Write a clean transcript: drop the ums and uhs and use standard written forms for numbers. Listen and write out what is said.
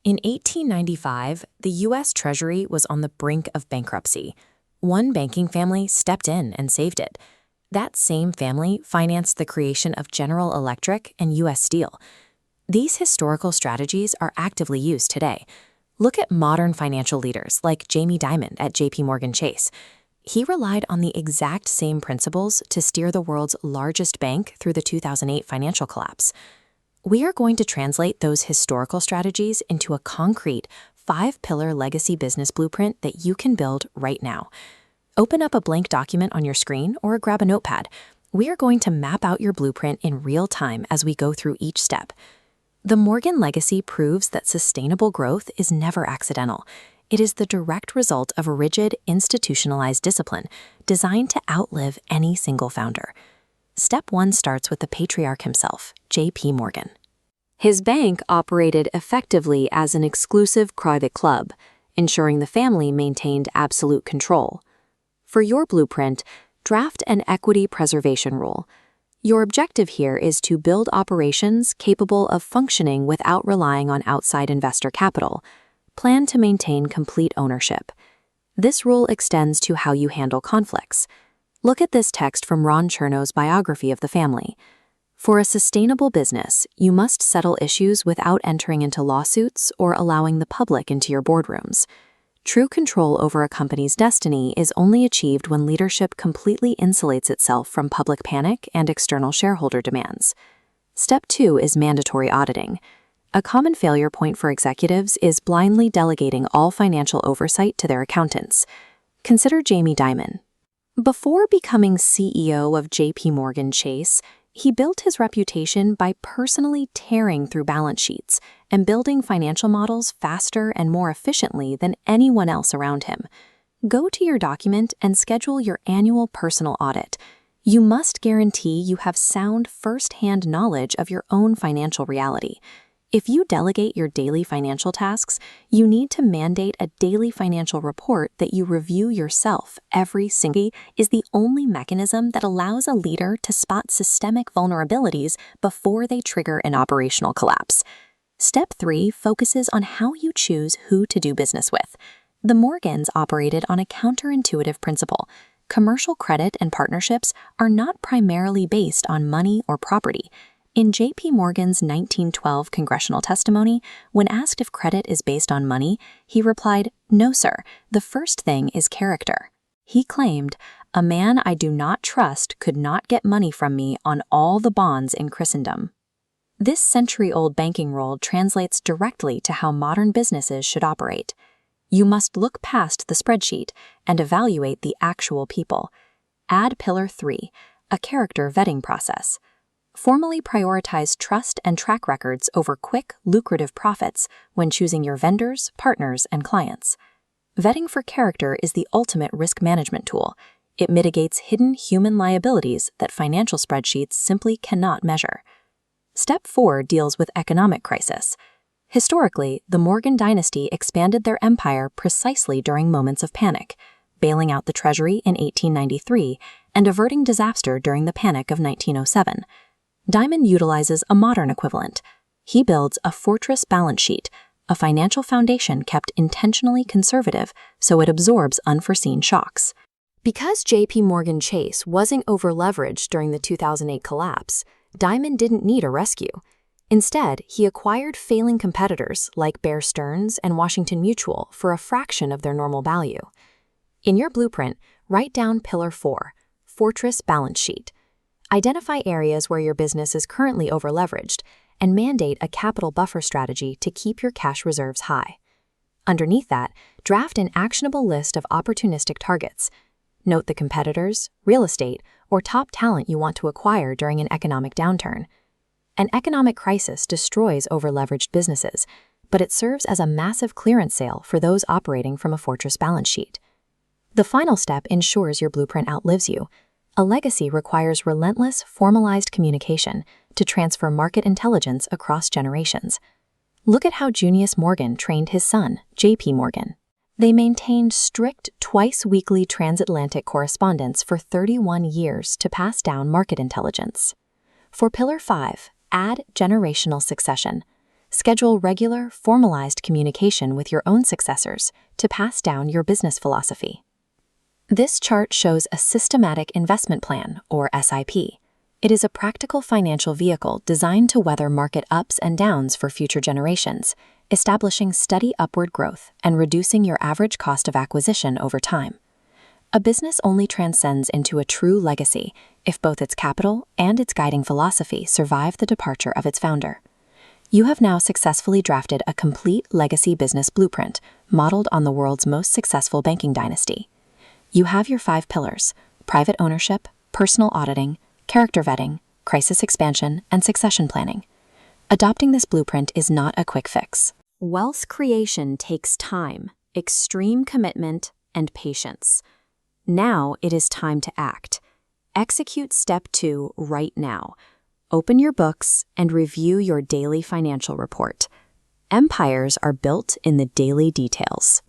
In 1895, the U.S. Treasury was on the brink of bankruptcy. One banking family stepped in and saved it. That same family financed the creation of General Electric and U.S. Steel. These historical strategies are actively used today. Look at modern financial leaders like Jamie Dimon at JPMorgan Chase. He relied on the exact same principles to steer the world's largest bank through the 2008 financial collapse. We are going to translate those historical strategies into a concrete 5-pillar legacy business blueprint that you can build right now. Open up a blank document on your screen or grab a notepad. We are going to map out your blueprint in real time as we go through each step. The Morgan legacy proves that sustainable growth is never accidental. It is the direct result of a rigid, institutionalized discipline designed to outlive any single founder. Step 1 starts with the patriarch himself, J.P. Morgan. His bank operated effectively as an exclusive private club, ensuring the family maintained absolute control. For your blueprint, draft an equity preservation rule. Your objective here is to build operations capable of functioning without relying on outside investor capital. Plan to maintain complete ownership. This rule extends to how you handle conflicts. Look at this text from Ron Chernow's biography of the family. For a sustainable business, you must settle issues without entering into lawsuits or allowing the public into your boardrooms. True control over a company's destiny is only achieved when leadership completely insulates itself from public panic and external shareholder demands. Step 2 is mandatory auditing. A common failure point for executives is blindly delegating all financial oversight to their accountants. Consider Jamie Dimon. Before becoming CEO of JPMorgan Chase, he built his reputation by personally tearing through balance sheets and building financial models faster and more efficiently than anyone else around him. Go to your document and schedule your annual personal audit. You must guarantee you have sound first-hand knowledge of your own financial reality. If you delegate your daily financial tasks, you need to mandate a daily financial report that you review yourself every single day. Is the only mechanism that allows a leader to spot systemic vulnerabilities before they trigger an operational collapse. Step 3 focuses on how you choose who to do business with. The Morgans operated on a counterintuitive principle. Commercial credit and partnerships are not primarily based on money or property. In J.P. Morgan's 1912 congressional testimony, when asked if credit is based on money, he replied, "No, sir, the first thing is character." He claimed, "A man I do not trust could not get money from me on all the bonds in Christendom." This century-old banking rule translates directly to how modern businesses should operate. You must look past the spreadsheet and evaluate the actual people. Add Pillar 3, a character vetting process. Formally prioritize trust and track records over quick, lucrative profits when choosing your vendors, partners, and clients. Vetting for character is the ultimate risk management tool. It mitigates hidden human liabilities that financial spreadsheets simply cannot measure. Step 4 deals with economic crisis. Historically, the Morgan dynasty expanded their empire precisely during moments of panic, bailing out the Treasury in 1893 and averting disaster during the Panic of 1907. Dimon utilizes a modern equivalent. He builds a fortress balance sheet, a financial foundation kept intentionally conservative so it absorbs unforeseen shocks. Because JPMorgan Chase wasn't over-leveraged during the 2008 collapse, Dimon didn't need a rescue. Instead, he acquired failing competitors like Bear Stearns and Washington Mutual for a fraction of their normal value. In your blueprint, write down Pillar 4, Fortress Balance Sheet. Identify areas where your business is currently over-leveraged and mandate a capital buffer strategy to keep your cash reserves high. Underneath that, draft an actionable list of opportunistic targets. Note the competitors, real estate, or top talent you want to acquire during an economic downturn. An economic crisis destroys over-leveraged businesses, but it serves as a massive clearance sale for those operating from a fortress balance sheet. The final step ensures your blueprint outlives you. A legacy requires relentless, formalized communication to transfer market intelligence across generations. Look at how Junius Morgan trained his son, J.P. Morgan. They maintained strict twice-weekly transatlantic correspondence for 31 years to pass down market intelligence. For Pillar 5, add generational succession. Schedule regular, formalized communication with your own successors to pass down your business philosophy. This chart shows a systematic investment plan, or SIP. It is a practical financial vehicle designed to weather market ups and downs for future generations, establishing steady upward growth and reducing your average cost of acquisition over time. A business only transcends into a true legacy if both its capital and its guiding philosophy survive the departure of its founder. You have now successfully drafted a complete legacy business blueprint modeled on the world's most successful banking dynasty. You have your 5 pillars: private ownership, personal auditing, character vetting, crisis expansion, and succession planning. Adopting this blueprint is not a quick fix. Wealth creation takes time, extreme commitment, and patience. Now it is time to act. Execute step 2 right now. Open your books and review your daily financial report. Empires are built in the daily details.